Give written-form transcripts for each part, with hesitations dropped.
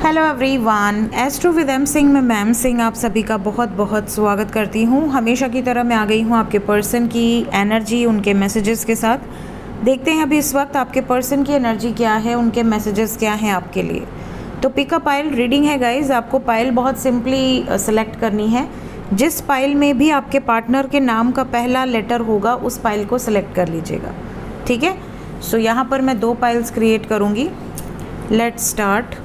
Hello everyone, astro with M Singh में ma'am Singh आप सभी का बहुत बहुत स्वागत करती हूँ। हमेशा की तरह मैं आ गई हूँ आपके पर्सन की एनर्जी, उनके मैसेजेस के साथ। देखते हैं अभी इस वक्त आपके पर्सन की एनर्जी क्या है, उनके मैसेजेस क्या हैं आपके लिए। तो पिक अ पाइल रीडिंग है गाइज। आपको पाइल बहुत सिंपली सेलेक्ट करनी है। जिस पाइल में भी आपके पार्टनर के नाम का पहला लेटर होगा उस पाइल को सिलेक्ट कर लीजिएगा, ठीक है। सो यहाँ पर मैं 2 पाइल्स क्रिएट करूँगी। Let's start.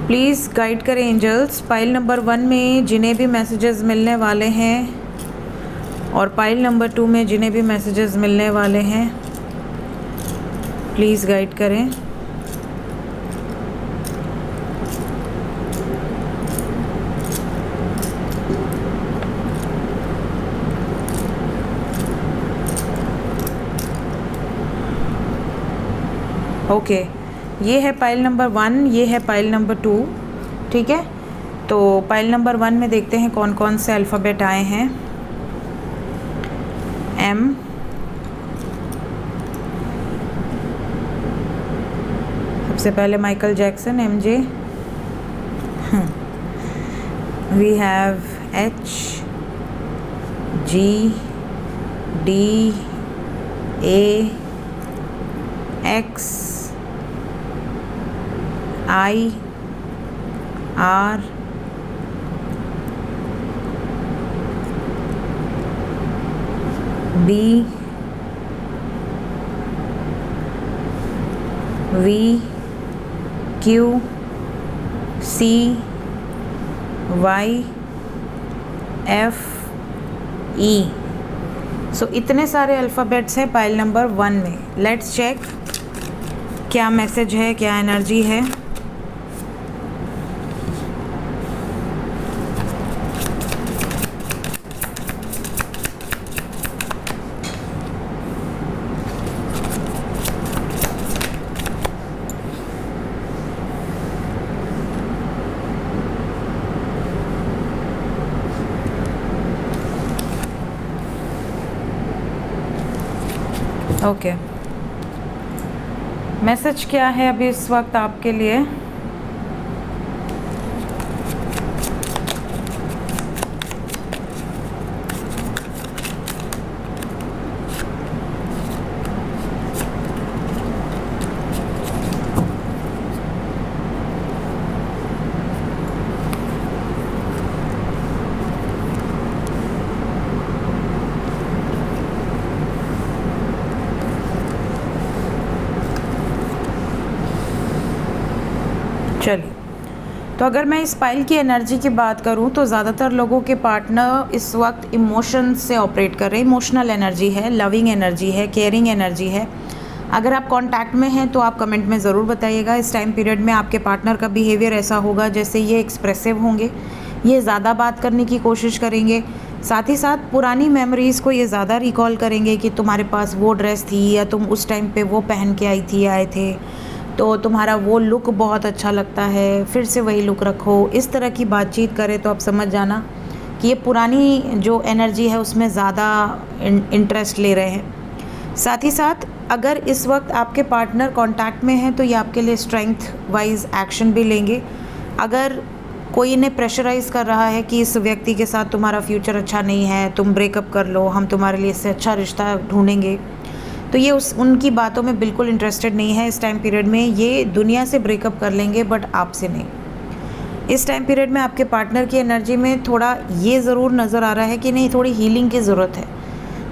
प्लीज़ गाइड करें एंजल्स। पाइल नंबर 1 में जिन्हें भी मैसेजेस मिलने वाले हैं और पाइल नंबर 2 में जिन्हें भी मैसेजेस मिलने वाले हैं, प्लीज़ गाइड करें। ओके, ये है पाइल नंबर 1, ये है पाइल नंबर 2, ठीक है। तो पाइल नंबर 1 में देखते हैं कौन कौन से अल्फ़ाबेट आए हैं। एम, सबसे पहले Michael Jackson, MJ। We have H, G, D, A, X, I, R, B, V, Q, C, Y, F, E। सो इतने सारे अल्फ़ाबेट्स हैं पाइल नंबर 1 में। लेट्स चेक क्या मैसेज है, क्या एनर्जी है। ओके, मैसेज क्या है अभी इस वक्त आपके लिए। चलिए, तो अगर मैं इस पाइल की एनर्जी की बात करूं तो ज़्यादातर लोगों के पार्टनर इस वक्त इमोशंस से ऑपरेट कर रहे हैं। इमोशनल एनर्जी है, लविंग एनर्जी है, केयरिंग एनर्जी है। अगर आप कांटेक्ट में हैं तो आप कमेंट में ज़रूर बताइएगा। इस टाइम पीरियड में आपके पार्टनर का बिहेवियर ऐसा होगा जैसे ये एक्सप्रेसिव होंगे, ये ज़्यादा बात करने की कोशिश करेंगे, साथ ही साथ पुरानी मेमोरीज़ को ये ज़्यादा रिकॉल करेंगे कि तुम्हारे पास वो ड्रेस थी या तुम उस टाइम पे वो पहन के आई थी, आए थे, तो तुम्हारा वो लुक बहुत अच्छा लगता है, फिर से वही लुक रखो। इस तरह की बातचीत करें तो आप समझ जाना कि ये पुरानी जो एनर्जी है उसमें ज़्यादा इंटरेस्ट ले रहे हैं। साथ ही साथ अगर इस वक्त आपके पार्टनर कांटेक्ट में हैं तो ये आपके लिए स्ट्रेंथ वाइज एक्शन भी लेंगे। अगर कोई इन्हें प्रेशराइज़ कर रहा है कि इस व्यक्ति के साथ तुम्हारा फ्यूचर अच्छा नहीं है, तुम ब्रेकअप कर लो, हम तुम्हारे लिए इससे अच्छा रिश्ता ढूंढेंगे, तो ये उनकी बातों में बिल्कुल इंटरेस्टेड नहीं है। इस टाइम पीरियड में ये दुनिया से ब्रेकअप कर लेंगे बट आपसे नहीं। इस टाइम पीरियड में आपके पार्टनर की एनर्जी में थोड़ा ये ज़रूर नज़र आ रहा है कि नहीं, थोड़ी हीलिंग की ज़रूरत है।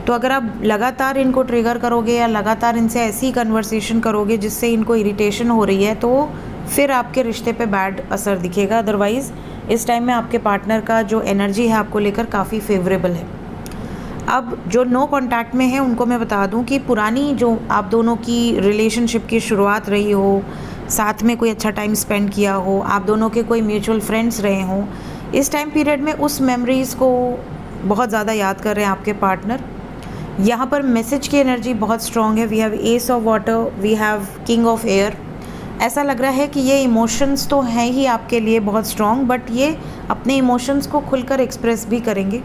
तो अगर आप लगातार इनको ट्रिगर करोगे या लगातार इनसे ऐसी कन्वर्सेशन करोगे जिससे इनको इरिटेशन हो रही है, तो फिर आपके रिश्ते पे बैड असर दिखेगा। अदरवाइज़ इस टाइम में आपके पार्टनर का जो एनर्जी है आपको लेकर काफ़ी फेवरेबल है। अब जो नो कांटेक्ट में है उनको मैं बता दूं कि पुरानी जो आप दोनों की रिलेशनशिप की शुरुआत रही हो, साथ में कोई अच्छा टाइम स्पेंड किया हो, आप दोनों के कोई म्यूचुअल फ्रेंड्स रहे हों, इस टाइम पीरियड में उस मेमोरीज़ को बहुत ज़्यादा याद कर रहे हैं आपके पार्टनर। यहाँ पर मैसेज की एनर्जी बहुत स्ट्रॉन्ग है। We have ace of water, we have king of air. ऐसा लग रहा है कि ये इमोशंस तो हैं ही आपके लिए बहुत स्ट्रॉन्ग, बट ये अपने इमोशंस को खुलकर एक्सप्रेस भी करेंगे।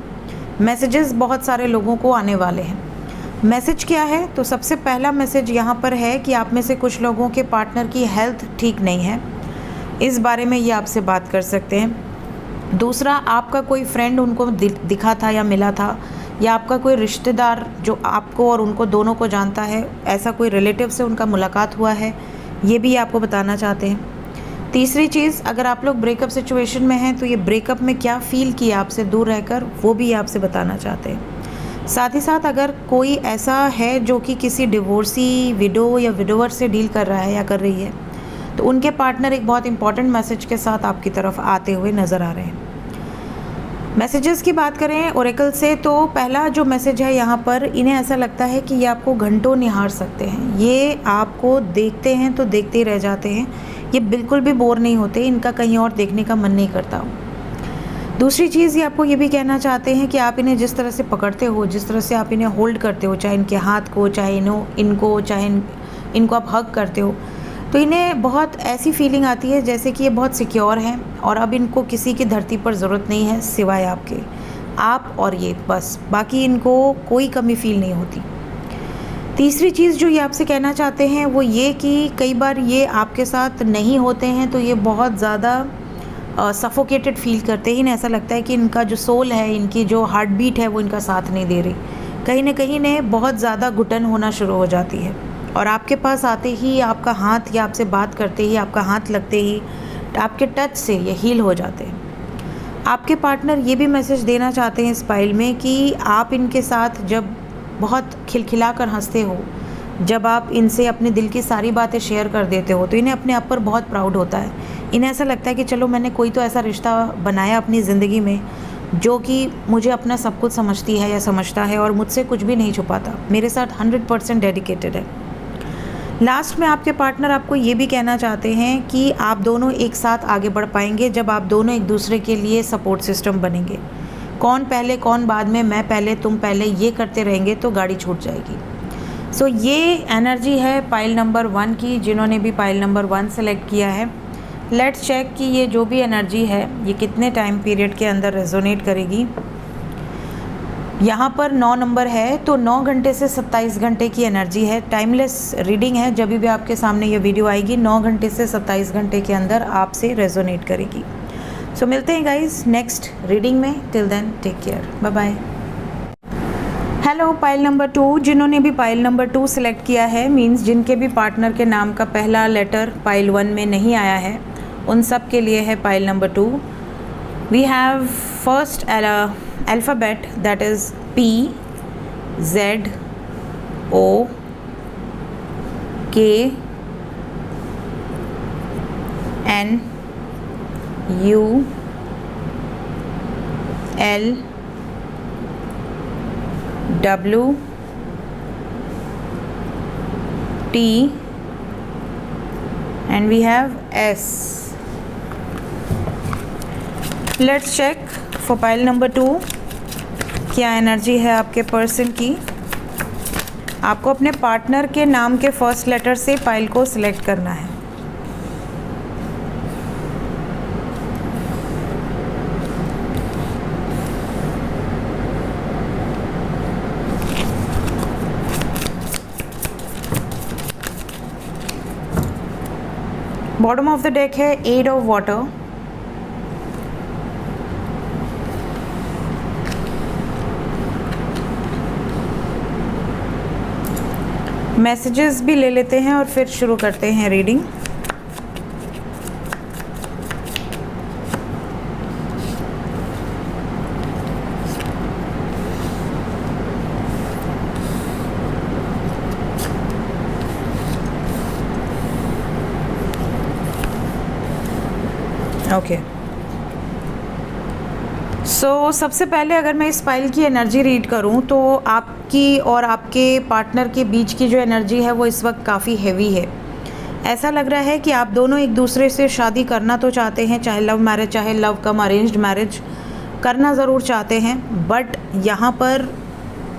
मैसेजेस बहुत सारे लोगों को आने वाले हैं। मैसेज क्या है, तो सबसे पहला मैसेज यहाँ पर है कि आप में से कुछ लोगों के पार्टनर की हेल्थ ठीक नहीं है। इस बारे में ये आपसे बात कर सकते हैं। दूसरा, आपका कोई फ्रेंड उनको दिखा था या मिला था, या आपका कोई रिश्तेदार जो आपको और उनको दोनों को जानता है, ऐसा कोई रिलेटिव से उनका मुलाकात हुआ है, ये भी आपको बताना चाहते हैं। तीसरी चीज़, अगर आप लोग ब्रेकअप सिचुएशन में हैं तो ये ब्रेकअप में क्या फ़ील किया आपसे दूर रहकर, वो भी आपसे बताना चाहते हैं। साथ ही साथ अगर कोई ऐसा है जो कि किसी डिवोर्सी, विडो या विडोवर से डील कर रहा है या कर रही है, तो उनके पार्टनर एक बहुत इंपॉर्टेंट मैसेज के साथ आपकी तरफ आते हुए नज़र आ रहे हैं। मैसेजेस की बात करें ओरेकल से, तो पहला जो मैसेज है यहाँ पर, इन्हें ऐसा लगता है कि ये आपको घंटों निहार सकते हैं। ये आपको देखते हैं तो देखते ही रह जाते हैं, ये बिल्कुल भी बोर नहीं होते, इनका कहीं और देखने का मन नहीं करता। दूसरी चीज़, ये आपको ये भी कहना चाहते हैं कि आप इन्हें जिस तरह से पकड़ते हो, जिस तरह से आप इन्हें होल्ड करते हो, चाहे इनके हाथ को, चाहे इनको चाहे इनको आप हग करते हो, तो इन्हें बहुत ऐसी फीलिंग आती है जैसे कि ये बहुत सिक्योर हैं और अब इनको किसी की धरती पर ज़रूरत नहीं है सिवाय आपके, आप और ये, बस बाकी इनको कोई कमी फील नहीं होती। तीसरी चीज़ जो ये आपसे कहना चाहते हैं वो ये कि कई बार ये आपके साथ नहीं होते हैं तो ये बहुत ज़्यादा सफोकेटेड फील करते हैं। इन्हें ऐसा लगता है कि इनका जो सोल है, इनकी जो हार्ट बीट है वो इनका साथ नहीं दे रही, कहीं ना कहीं इन्हें बहुत ज़्यादा घुटन होना शुरू हो जाती है और आपके पास आते ही, आपका हाथ या आपसे बात करते ही, आपका हाथ लगते ही, आपके टच से ये हील हो जाते हैं। आपके पार्टनर ये भी मैसेज देना चाहते हैं इस फाइल में कि आप इनके साथ जब बहुत खिलखिला कर हंसते हो, जब आप इनसे अपने दिल की सारी बातें शेयर कर देते हो, तो इन्हें अपने आप पर बहुत प्राउड होता है। इन्हें ऐसा लगता है कि चलो मैंने कोई तो ऐसा रिश्ता बनाया अपनी ज़िंदगी में जो कि मुझे अपना सब कुछ समझती है या समझता है और मुझसे कुछ भी नहीं छुपाता, मेरे साथ 100% डेडिकेटेड है। लास्ट में आपके पार्टनर आपको ये भी कहना चाहते हैं कि आप दोनों एक साथ आगे बढ़ पाएंगे जब आप दोनों एक दूसरे के लिए सपोर्ट सिस्टम बनेंगे। कौन पहले कौन बाद में, मैं पहले तुम पहले, ये करते रहेंगे तो गाड़ी छूट जाएगी। सो ये एनर्जी है पाइल नंबर 1 की, जिन्होंने भी पाइल नंबर 1 सेलेक्ट किया है। लेट्स चेक कि ये जो भी एनर्जी है ये कितने टाइम पीरियड के अंदर रेजोनेट करेगी। यहाँ पर 9 नंबर है, तो 9 घंटे से 27 घंटे की एनर्जी है। टाइमलेस रीडिंग है, जब भी आपके सामने ये वीडियो आएगी 9 घंटे से 27 घंटे के अंदर आपसे रेजोनेट करेगी। सो मिलते हैं गाइज नेक्स्ट रीडिंग में। Till then take care, bye bye. Hello pile number 2, जिन्होंने भी पाइल नंबर 2 सेलेक्ट किया है, मीन्स जिनके भी पार्टनर के नाम का पहला लेटर पाइल 1 में नहीं आया है, उन सब के लिए है pile number 2। We have first alphabet, that is P, Z, O, K, N, U, L, W, T, and we have S. Let's check for pile number 2 क्या एनर्जी है आपके पर्सन की। आपको अपने पार्टनर के नाम के फर्स्ट लेटर से पाइल को सिलेक्ट करना है। बॉटम ऑफ द डेक है 8 ऑफ वाटर। मैसेजेस भी ले लेते हैं और फिर शुरू करते हैं रीडिंग। ओके, सो सबसे पहले अगर मैं इस फाइल की एनर्जी रीड करूं तो आपकी और आपके पार्टनर के बीच की जो एनर्जी है वो इस वक्त काफ़ी हैवी है। ऐसा लग रहा है कि आप दोनों एक दूसरे से शादी करना तो चाहते हैं, चाहे लव मैरिज, चाहे लव कम अरेंज्ड मैरिज, करना ज़रूर चाहते हैं, बट यहाँ पर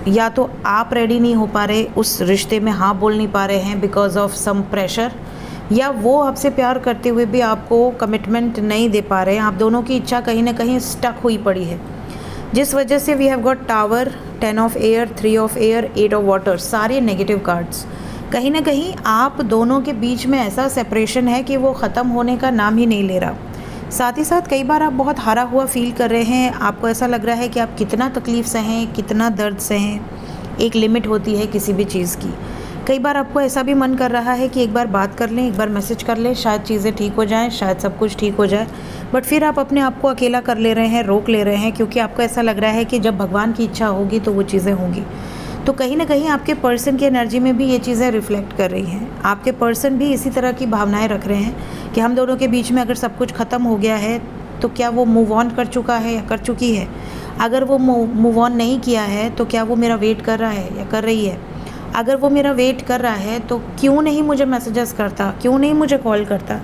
या तो आप रेडी नहीं हो पा रहे, उस रिश्ते में हाँ बोल नहीं पा रहे हैं बिकॉज ऑफ सम प्रेशर, या वो आपसे प्यार करते हुए भी आपको कमिटमेंट नहीं दे पा रहे हैं। आप दोनों की इच्छा कहीं ना कहीं स्टक हुई पड़ी है, जिस वजह से we have got tower, 10 of air, 3 of air, 8 of water, सारे नेगेटिव कार्ड्स। कहीं ना कहीं आप दोनों के बीच में ऐसा सेपरेशन है कि वो ख़त्म होने का नाम ही नहीं ले रहा। साथ ही साथ कई बार आप बहुत हारा हुआ फील कर रहे हैं, आपको ऐसा लग रहा है कि आप कितना तकलीफ़ सहें, कितना दर्द सहें। एक लिमिट होती है किसी भी चीज़ की। कई बार आपको ऐसा भी मन कर रहा है कि एक बार बात कर लें, एक बार मैसेज कर लें, शायद चीज़ें ठीक हो जाएं, शायद सब कुछ ठीक हो जाए। बट फिर आप अपने आप को अकेला कर ले रहे हैं, रोक ले रहे हैं, क्योंकि आपको ऐसा लग रहा है कि जब भगवान की इच्छा होगी तो वो चीज़ें होंगी। तो कहीं ना कहीं आपके पर्सन की एनर्जी में भी ये चीज़ें रिफ्लेक्ट कर रही हैं। आपके पर्सन भी इसी तरह की भावनाएं रख रहे हैं कि हम दोनों के बीच में अगर सब कुछ ख़त्म हो गया है तो क्या वो मूव ऑन कर चुका है या कर चुकी है। अगर वो मूव ऑन नहीं किया है तो क्या वो मेरा वेट कर रहा है या कर रही है। अगर वो मेरा वेट कर रहा है तो क्यों नहीं मुझे मैसेजेस करता, क्यों नहीं मुझे कॉल करता।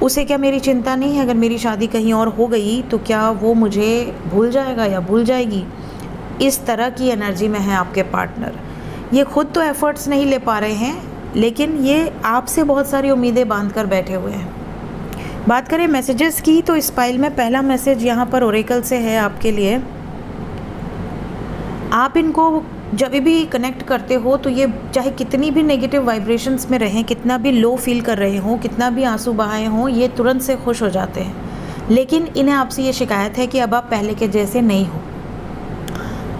उसे क्या मेरी चिंता नहीं है अगर मेरी शादी कहीं और हो गई तो क्या वो मुझे भूल जाएगा या भूल जाएगी। इस तरह की एनर्जी में है आपके पार्टनर। ये खुद तो एफ़र्ट्स नहीं ले पा रहे हैं, लेकिन ये आपसे बहुत सारी उम्मीदें बांध कर बैठे हुए हैं। बात करें मैसेजेस की तो इस फाइल में पहला मैसेज यहाँ पर ओरेकल से है आपके लिए। आप इनको जब भी कनेक्ट करते हो तो ये चाहे कितनी भी नेगेटिव वाइब्रेशंस में रहें, कितना भी लो फील कर रहे हों, कितना भी आंसू बहाए हों, ये तुरंत से खुश हो जाते हैं। लेकिन इन्हें आपसे ये शिकायत है कि अब आप पहले के जैसे नहीं हो।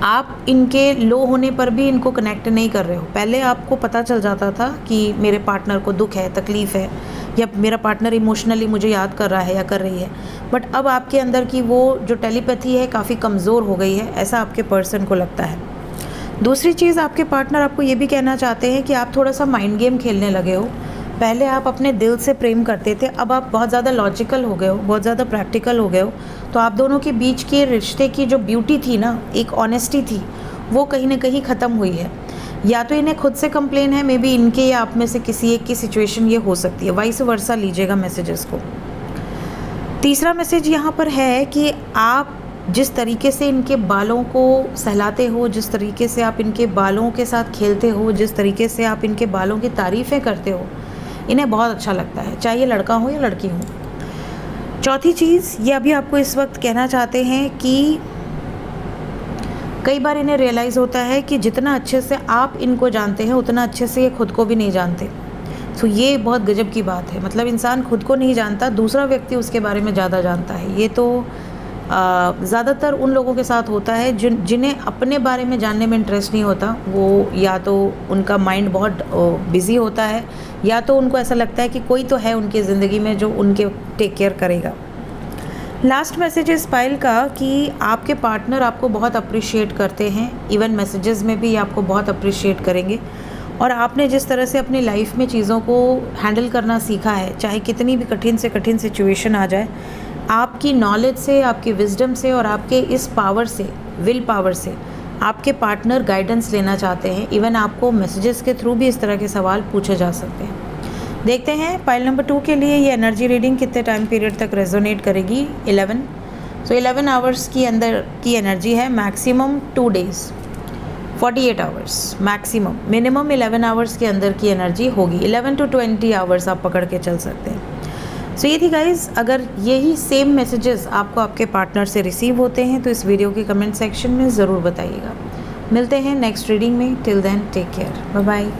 आप इनके लो होने पर भी इनको कनेक्ट नहीं कर रहे हो। पहले आपको पता चल जाता था कि मेरे पार्टनर को दुख है, तकलीफ़ है, या मेरा पार्टनर इमोशनली मुझे याद कर रहा है या कर रही है। बट अब आपके अंदर की वो जो टेलीपैथी है काफ़ी कमज़ोर हो गई है, ऐसा आपके पर्सन को लगता है। दूसरी चीज़, आपके पार्टनर आपको ये भी कहना चाहते हैं कि आप थोड़ा सा माइंड गेम खेलने लगे हो। पहले आप अपने दिल से प्रेम करते थे, अब आप बहुत ज़्यादा लॉजिकल हो गए हो, बहुत ज़्यादा प्रैक्टिकल हो गए हो। तो आप दोनों के बीच के रिश्ते की जो ब्यूटी थी ना, एक ऑनेस्टी थी, वो कहीं ना कहीं ख़त्म हुई है। या तो इन्हें खुद से कंप्लेन है, मे बी इनके या आप में से किसी एक की सिचुएशन ये हो सकती है। वाइस वर्सा लीजिएगा मैसेजेस को। तीसरा मैसेज यहाँ पर है कि आप जिस तरीके से इनके बालों को सहलाते हो, जिस तरीके से आप इनके बालों के साथ खेलते हो, जिस तरीके से आप इनके बालों की तारीफ़ें करते हो, इन्हें बहुत अच्छा लगता है, चाहे ये लड़का हो या लड़की हो। चौथी चीज़, ये अभी आपको इस वक्त कहना चाहते हैं कि कई बार इन्हें रियलाइज़ होता है कि जितना अच्छे से आप इनको जानते हैं उतना अच्छे से ये खुद को भी नहीं जानते। तो ये बहुत गजब की बात है। मतलब इंसान खुद को नहीं जानता, दूसरा व्यक्ति उसके बारे में ज़्यादा जानता है। ये तो ज़्यादातर उन लोगों के साथ होता है जिन्हें अपने बारे में जानने में इंटरेस्ट नहीं होता। वो या तो उनका माइंड बहुत बिज़ी होता है, या तो उनको ऐसा लगता है कि कोई तो है उनकी ज़िंदगी में जो उनके टेक केयर करेगा। लास्ट मैसेज इस फाइल का कि आपके पार्टनर आपको बहुत अप्रिशिएट करते हैं, इवन मैसेजेस में भी आपको बहुत अप्रिशिएट करेंगे। और आपने जिस तरह से अपनी लाइफ में चीज़ों को हैंडल करना सीखा है, चाहे कितनी भी कठिन से कठिन सिचुएशन आ जाए, आपकी नॉलेज से, आपकी विजडम से और आपके इस पावर से, विल पावर से आपके पार्टनर गाइडेंस लेना चाहते हैं। इवन आपको मैसेजेस के थ्रू भी इस तरह के सवाल पूछे जा सकते हैं। देखते हैं फाइल नंबर 2 के लिए ये एनर्जी रीडिंग कितने टाइम पीरियड तक रेजोनेट करेगी। 11 सो 11 आवर्स की अंदर की एनर्जी है। Maximum 2 days 48 hours, maximum, minimum 11 hours के अंदर की एनर्जी होगी। 11 to 20 आवर्स आप पकड़ के चल सकते हैं। सो ये थी गाइज़, अगर यही सेम मैसेजेस आपको आपके पार्टनर से रिसीव होते हैं तो इस वीडियो के कमेंट सेक्शन में ज़रूर बताइएगा। मिलते हैं नेक्स्ट रीडिंग में। Till then take care, bye bye.